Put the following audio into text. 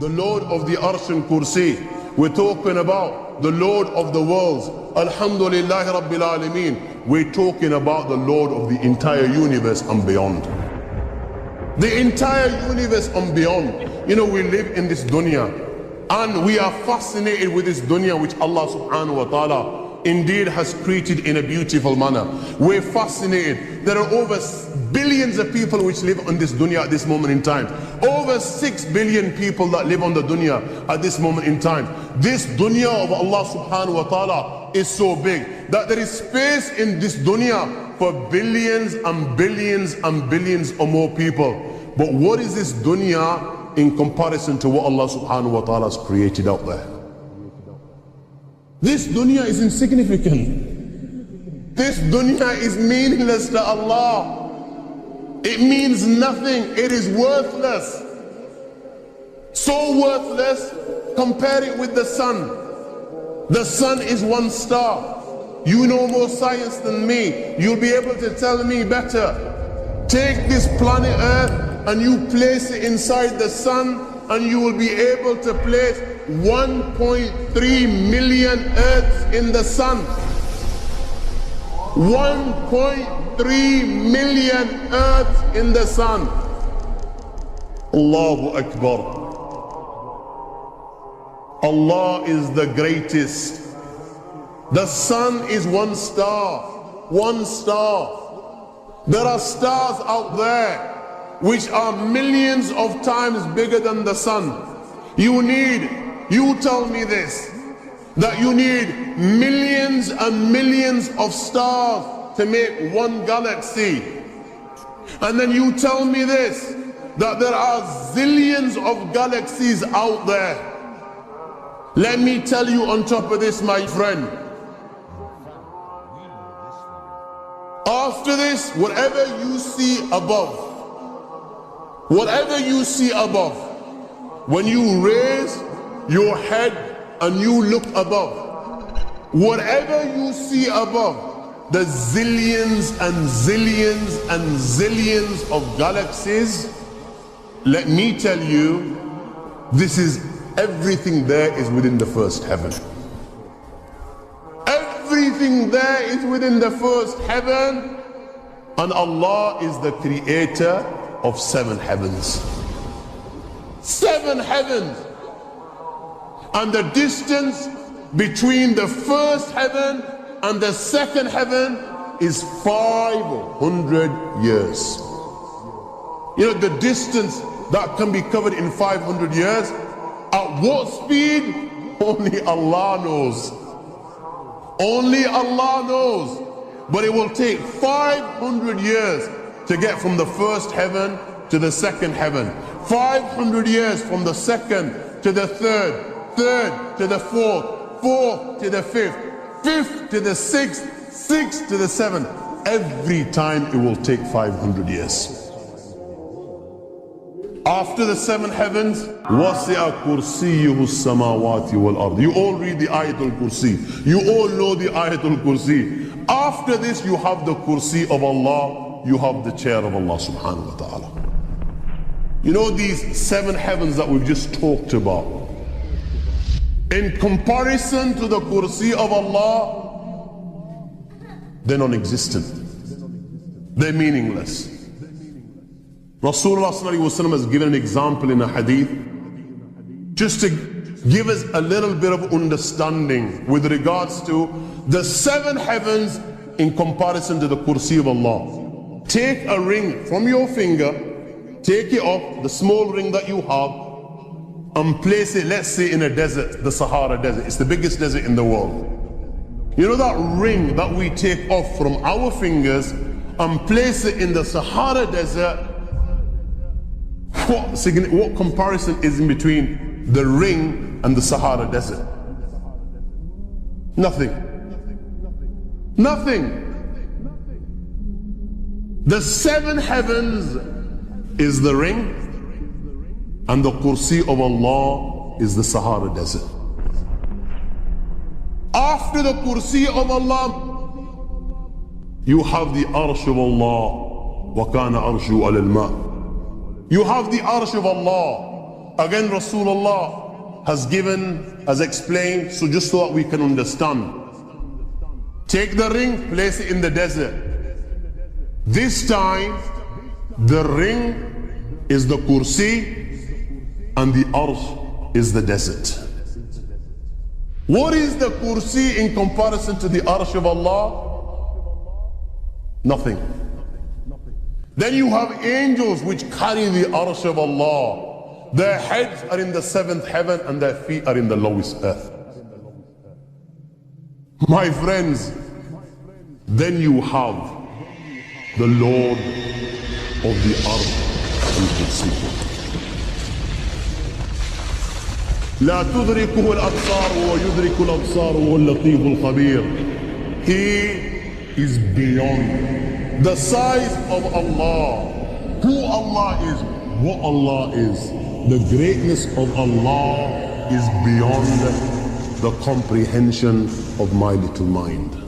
the Lord of the Arsh and Kursi. We're talking about the Lord of the worlds. Alhamdulillah Rabbil Alameen. We're talking about the Lord of the entire universe and beyond. The entire universe and beyond. You know, we live in this dunya and we are fascinated with this dunya which Allah subhanahu wa ta'ala indeed has created in a beautiful manner. We're fascinated. There are over billions of people which live on this dunya at this moment in time. Over 6 billion people that live on the dunya at this moment in time. This dunya of Allah subhanahu wa ta'ala is so big that there is space in this dunya for billions and billions and billions or more people. But what is this dunya in comparison to what Allah subhanahu wa ta'ala has created out there? This dunya is insignificant. This dunya is meaningless to Allah. It means nothing. It is worthless. So worthless, compare it with the sun. The sun is one star. You know more science than me. You'll be able to tell me better. Take this planet Earth and you place it inside the sun, and you will be able to place 1.3 million Earths in the sun. 1.3 million Earths in the sun. Allahu Akbar. Allah is the greatest. The sun is one star. One star. There are stars out there which are millions of times bigger than the sun. You tell me this, that you need millions and millions of stars to make one galaxy. And then you tell me this, that there are zillions of galaxies out there. Let me tell you on top of this, my friend, after this, whatever you see above, when you raise your head and you look above, whatever you see above, the zillions and zillions and zillions of galaxies, let me tell you, this is everything there is within the first heaven. Everything there is within the first heaven, and Allah is the creator of 7 heavens. 7 heavens. And the distance between the first heaven and the second heaven is 500 years. You know, the distance that can be covered in 500 years, at what speed? Only Allah knows. Only Allah knows. But it will take 500 years to get from the first heaven to the second heaven. 500 years from the second to the third, third to the fourth, fourth to the fifth, fifth to the sixth, sixth to the seventh. Every time it will take 500 years. After the 7 heavens, وَسِعَ كُرْسِيُّهُ السَّمَاوَاتِ وَالْأَرْضِ. You all read the Ayatul Kursi. You all know the Ayatul Kursi. After this, you have the Kursi of Allah. You have the chair of Allah subhanahu wa ta'ala. You know these 7 heavens that we've just talked about, in comparison to the Kursi of Allah, they're non-existent. They're meaningless. Rasulullah sallallahu alaihi wasallam has given an example in a hadith just to give us a little bit of understanding with regards to the 7 heavens in comparison to the Kursi of Allah. Take a ring from your finger, take it off, the small ring that you have, and place it, let's say, in a desert, the Sahara Desert. It's the biggest desert in the world. You know that ring that we take off from our fingers and place it in the Sahara Desert? What comparison is in between the ring and the Sahara Desert? Nothing. Nothing. The 7 heavens is the ring, and the Kursi of Allah is the Sahara Desert. After the Kursi of Allah, you have the Arsh of Allah. وَكَانَ أَرْشُهُ عَلَى الْمَاءِ. You have the Arsh of Allah. Again, Rasulullah has explained, so just so that we can understand. Take the ring, place it in the desert. This time, the ring is the kursi and the arsh is the desert. What is the kursi in comparison to the arsh of Allah? Nothing. Then you have angels which carry the arsh of Allah. Their heads are in the seventh heaven and their feet are in the lowest earth. My friends, then you have the Lord of the arsh and kursi. لا تدركه الأبصار ويدرك الأبصار واللطيف الخبير. He is beyond the size of Allah, who Allah is, what Allah is. The greatness of Allah is beyond the comprehension of my little mind.